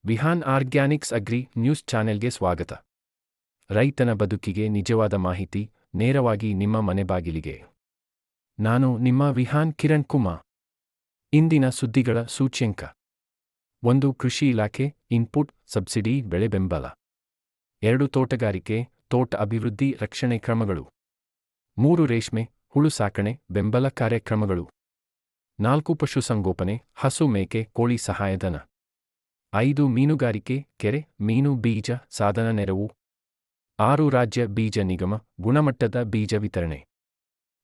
Vihaan Organics agri news ಚಾನೆಲ್ಗೆ ಸ್ವಾಗತ. ರೈತನ ಬದುಕಿಗೆ ನಿಜವಾದ ಮಾಹಿತಿ ನೇರವಾಗಿ ನಿಮ್ಮ ಮನೆ ಬಾಗಿಲಿಗೆ. ನಾನು ನಿಮ್ಮ ವಿಹಾನ್ ಕಿರಣ್ ಕುಮಾರ್. ಇಂದಿನ ಸುದ್ದಿಗಳ ಸೂಚ್ಯಂಕ: 1. ಕೃಷಿ ಇಲಾಖೆ ಇನ್ಪುಟ್ ಸಬ್ಸಿಡಿ ಬೆಳೆ ಬೆಂಬಲ. 2. ತೋಟಗಾರಿಕೆ ತೋಟ ಅಭಿವೃದ್ಧಿ ರಕ್ಷಣೆ ಕ್ರಮಗಳು. 3. ರೇಷ್ಮೆ ಹುಳು ಸಾಕಣೆ ಬೆಂಬಲ ಕಾರ್ಯಕ್ರಮಗಳು. 4. ಪಶುಸಂಗೋಪನೆ ಹಸು ಮೇಕೆ ಕೋಳಿ ಸಹಾಯಧನ. 5. ಮೀನುಗಾರಿಕೆ ಕೆರೆ ಮೀನು ಬೀಜ ಸಾಧನ ನೆರವು. 6. ರಾಜ್ಯ ಬೀಜ ನಿಗಮ ಗುಣಮಟ್ಟದ ಬೀಜ ವಿತರಣೆ.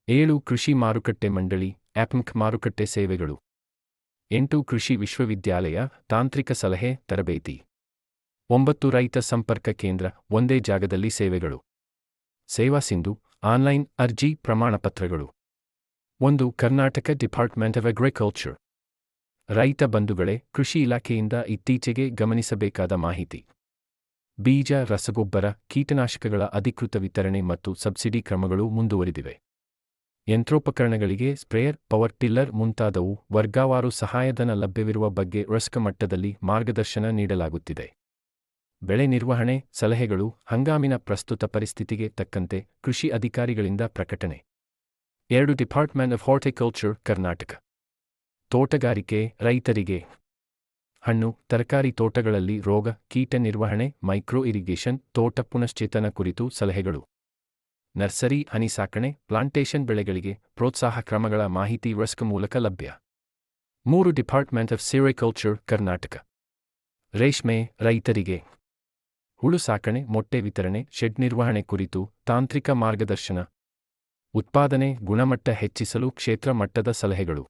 7. ಕೃಷಿ ಮಾರುಕಟ್ಟೆ ಮಂಡಳಿ ಆಪ್ಮ್ಕ್ ಮಾರುಕಟ್ಟೆ ಸೇವೆಗಳು. 8. ಕೃಷಿ ವಿಶ್ವವಿದ್ಯಾಲಯ ತಾಂತ್ರಿಕ ಸಲಹೆ ತರಬೇತಿ. 9. ರೈತ ಸಂಪರ್ಕ ಕೇಂದ್ರ ಒಂದೇ ಜಾಗದಲ್ಲಿ ಸೇವೆಗಳು. ಸೇವಾ ಸಿಂಧು ಆನ್ಲೈನ್ ಅರ್ಜಿ ಪ್ರಮಾಣಪತ್ರಗಳು. 1. Karnataka department of agriculture. ರೈತ ಬಂಧುಗಳೇ, ಕೃಷಿ ಇಲಾಖೆಯಿಂದ ಇತ್ತೀಚೆಗೆ ಗಮನಿಸಬೇಕಾದ ಮಾಹಿತಿ: ಬೀಜ, ರಸಗೊಬ್ಬರ, ಕೀಟನಾಶಕಗಳ ಅಧಿಕೃತ ವಿತರಣೆ ಮತ್ತು ಸಬ್ಸಿಡಿ ಕ್ರಮಗಳು ಮುಂದುವರಿದಿವೆ. ಯಂತ್ರೋಪಕರಣಗಳಿಗೆ ಸ್ಪ್ರೇಯರ್, ಪವರ್ ಟಿಲ್ಲರ್ ಮುಂತಾದವು ವರ್ಗವಾರು ಸಹಾಯಧನ ಲಭ್ಯವಿರುವ ಬಗ್ಗೆ ವೃಸ್ಕ ಮಟ್ಟದಲ್ಲಿ ಮಾರ್ಗದರ್ಶನ ನೀಡಲಾಗುತ್ತಿದೆ. ಬೆಳೆ ನಿರ್ವಹಣೆ ಸಲಹೆಗಳು ಹಂಗಾಮಿನ ಪ್ರಸ್ತುತ ಪರಿಸ್ಥಿತಿಗೆ ತಕ್ಕಂತೆ ಕೃಷಿ ಅಧಿಕಾರಿಗಳಿಂದ ಪ್ರಕಟಣೆ. 2. Department of horticulture Karnataka. ತೋಟಗಾರಿಕೆ ರೈತರಿಗೆ ಹಣ್ಣು ತರಕಾರಿ ತೋಟಗಳಲ್ಲಿ ರೋಗ ಕೀಟ ನಿರ್ವಹಣೆ, ಮೈಕ್ರೋ ಇರಿಗೇಷನ್, ತೋಟ ಪುನಶ್ಚೇತನ ಕುರಿತು ಸಲಹೆಗಳು. ನರ್ಸರಿ ಹನಿ ಸಾಕಣೆ ಪ್ಲಾಂಟೇಶನ್ ಬೆಳೆಗಳಿಗೆ ಪ್ರೋತ್ಸಾಹ ಕ್ರಮಗಳ ಮಾಹಿತಿ ವೃಸ್ಕ ಮೂಲಕ ಲಭ್ಯ. 3. Department of sericulture Karnataka. ರೇಷ್ಮೆ ರೈತರಿಗೆ ಹುಳು ಸಾಕಣೆ ಮೊಟ್ಟೆ ವಿತರಣೆ ಶೆಡ್ ನಿರ್ವಹಣೆ ಕುರಿತು ತಾಂತ್ರಿಕ ಮಾರ್ಗದರ್ಶನ. ಉತ್ಪಾದನೆ ಗುಣಮಟ್ಟ ಹೆಚ್ಚಿಸಲು ಕ್ಷೇತ್ರ ಮಟ್ಟದ ಸಲಹೆಗಳು.